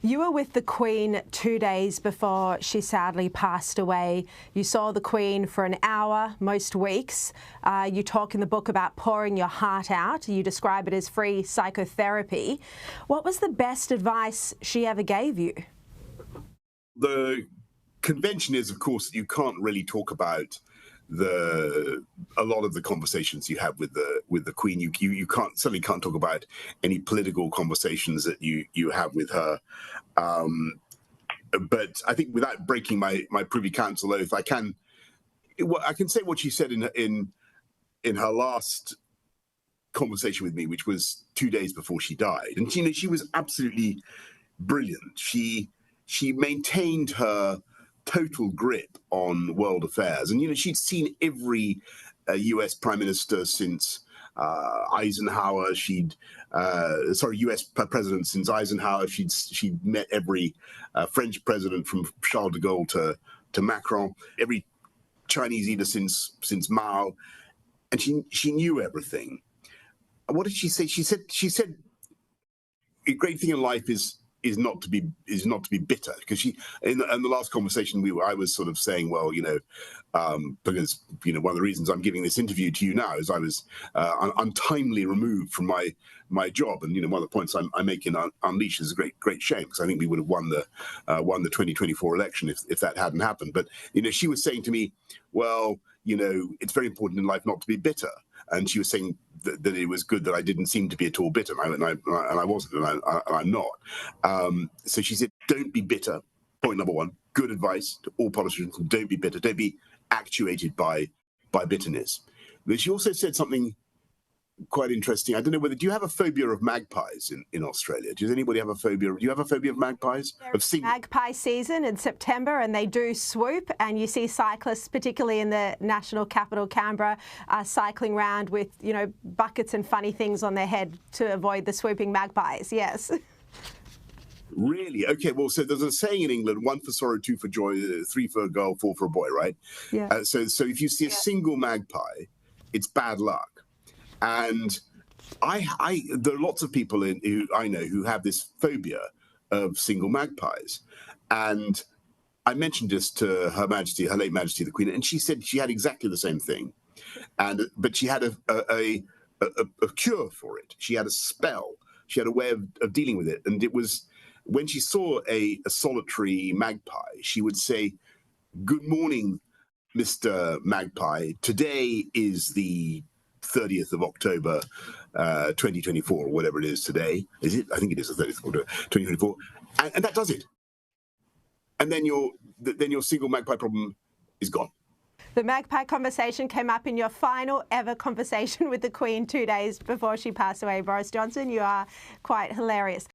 You were with the Queen 2 days before she sadly passed away. You saw the Queen for an hour most weeks. You talk in the book about pouring your heart out. You describe it as free psychotherapy. What was the best advice she ever gave you? The convention is, of course, that you can't really talk about a lot of the conversations you have with the Queen. You certainly can't talk about any political conversations that you have with her. But I think without breaking my Privy Council oath, I can say what she said in her last conversation with me, which was 2 days before she died. And she was absolutely brilliant. She maintained her total grip on world affairs. And, she'd seen every US prime minister since Eisenhower. US president since Eisenhower. She'd met every French president from Charles de Gaulle to Macron, every Chinese leader since Mao. And she knew everything. What did she say? She said a great thing in life is not to be bitter, because in the last conversation I was sort of saying, well, because one of the reasons I'm giving this interview to you now is I was untimely removed from my job, and one of the points I make in Unleash is a great shame, because I think we would have won the 2024 election if that hadn't happened. But she was saying to me, well, it's very important in life not to be bitter. And she was saying that it was good that I didn't seem to be at all bitter, and I wasn't, and I'm not. So she said, don't be bitter. Point number one, good advice to all politicians: don't be bitter. Don't be actuated by bitterness. But she also said something quite interesting. I don't know whether, do you have a phobia of magpies in Australia? Does anybody have a phobia? Do you have a phobia of magpies? Magpie season in September, and they do swoop, and you see cyclists, particularly in the national capital, Canberra, cycling around with, buckets and funny things on their head to avoid the swooping magpies. Yes. Really? Okay, well, so there's a saying in England: 1 for sorrow, 2 for joy, 3 for a girl, 4 for a boy, right? Yeah. So if you see a single magpie, it's bad luck. And there are lots of people who I know who have this phobia of single magpies. And I mentioned this to Her late Majesty the Queen, and she said she had exactly the same thing. But she had a cure for it. She had a spell. She had a way of dealing with it. And it was when she saw a solitary magpie, she would say, "Good morning, Mr. Magpie. Today is the 30th of October, 2024, or whatever it is today." Is it? I think it is the 30th of October, 2024. And that does it. And then your single magpie problem is gone. The magpie conversation came up in your final ever conversation with the Queen 2 days before she passed away. Boris Johnson, you are quite hilarious.